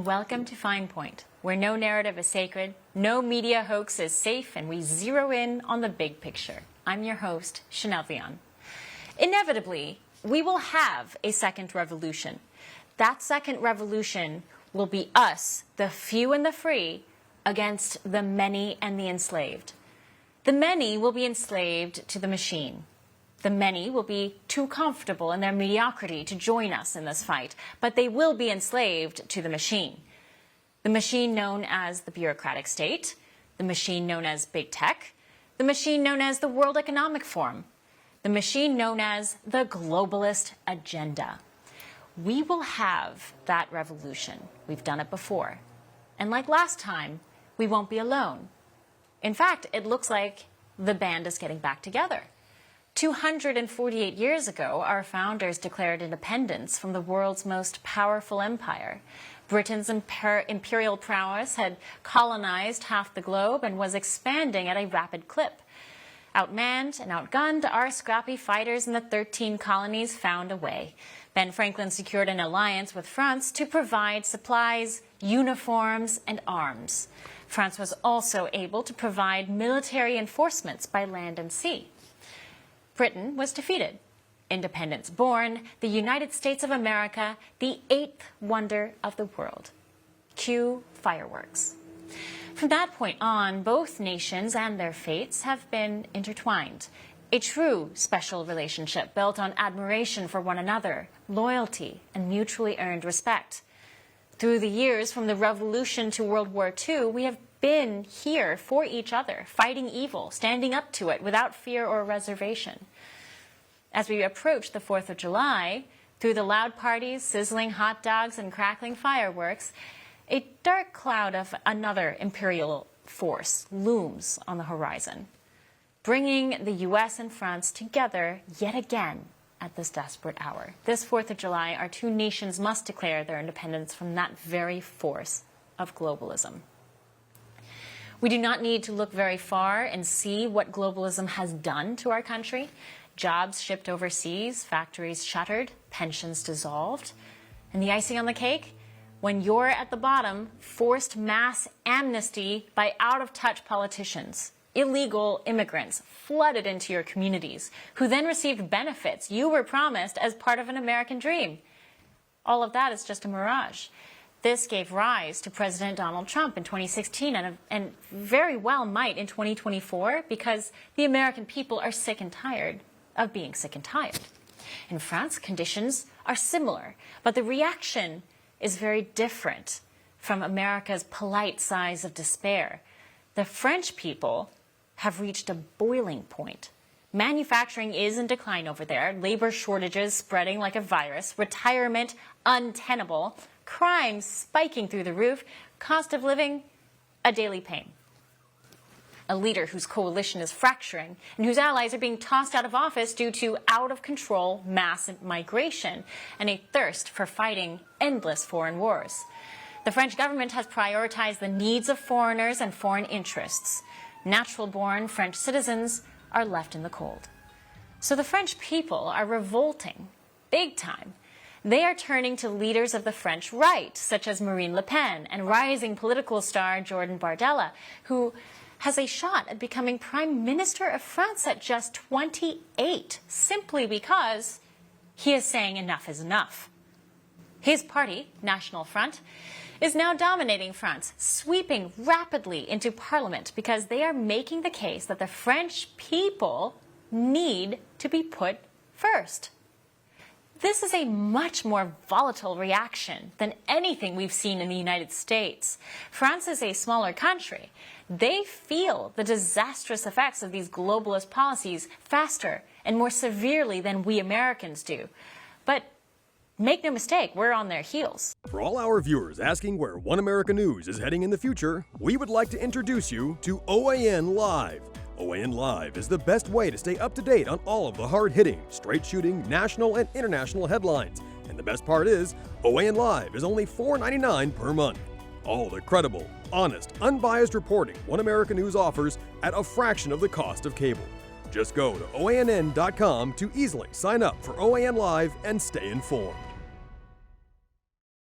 welcome to Fine Point, where no narrative is sacred, no media hoax is safe, and we zero in on the big picture. I'm your host, Rion. Inevitably, we will have a second revolution. That second revolution will be us, the few and the free, against the many and the enslaved. The many will be enslaved to the machine. The many will be too comfortable in their mediocrity to join us in this fight, but they will be enslaved to the machine. The machine known as the bureaucratic state, the machine known as big tech, the machine known as the World Economic Forum, the machine known as the globalist agenda. We will have that revolution. We've done it before. And like last time, we won't be alone. In fact, it looks like the band is getting back together. 248 years ago, our founders declared independence from the world's most powerful empire. Britain's imperial prowess had colonized half the globe and was expanding at a rapid clip. Outmanned and outgunned, our scrappy fighters in the 13 colonies found a way. Ben Franklin secured an alliance with France to provide supplies, uniforms, and arms. France was also able to provide military enforcements by land and sea. Britain was defeated. Independence born, the United States of America, the eighth wonder of the world. Cue fireworks. From that point on, both nations and their fates have been intertwined. A true special relationship built on admiration for one another, loyalty, and mutually earned respect. Through the years, from the Revolution to World War II, we have been here for each other, fighting evil, standing up to it without fear or reservation. As we approach the 4th of July, through the loud parties, sizzling hot dogs, and crackling fireworks, a dark cloud of another imperial force looms on the horizon, bringing the U.S. and France together yet again at this desperate hour. This 4th of July, our two nations must declare their independence from that very force of globalism. We do not need to look very far and see what globalism has done to our country. Jobs shipped overseas, factories shuttered, pensions dissolved. And the icing on the cake? When you're at the bottom, forced mass amnesty by out-of-touch politicians. Illegal immigrants flooded into your communities, who then received benefits you were promised as part of an American dream. All of that is just a mirage. This gave rise to President Donald Trump in 2016 and very well might in 2024 because the American people are sick and tired of being sick and tired. In France, conditions are similar, but the reaction is very different from America's polite sighs of despair. The French people have reached a boiling point. Manufacturing is in decline over there, labor shortages spreading like a virus, retirement untenable, crime spiking through the roof, cost of living a daily pain. A leader whose coalition is fracturing and whose allies are being tossed out of office due to out-of-control mass migration and a thirst for fighting endless foreign wars. The French government has prioritized the needs of foreigners and foreign interests. Natural-born French citizens are left in the cold. So the French people are revolting, big time. They are turning to leaders of the French right, such as Marine Le Pen and rising political star Jordan Bardella, who has a shot at becoming Prime Minister of France at just 28, simply because he is saying enough is enough. His party, National Front, is now dominating France, sweeping rapidly into Parliament because they are making the case that the French people need to be put first. This is a much more volatile reaction than anything we've seen in the United States. France is a smaller country. They feel the disastrous effects of these globalist policies faster and more severely than we Americans do. But make no mistake, we're on their heels. For all our viewers asking where One America News is heading in the future, we would like to introduce you to OAN Live. OAN Live is the best way to stay up to date on all of the hard-hitting, straight-shooting, national and international headlines. And the best part is, OAN Live is only $4.99 per month. All the credible, honest, unbiased reporting One America News offers at a fraction of the cost of cable. Just go to OANN.com to easily sign up for OAN Live and stay informed.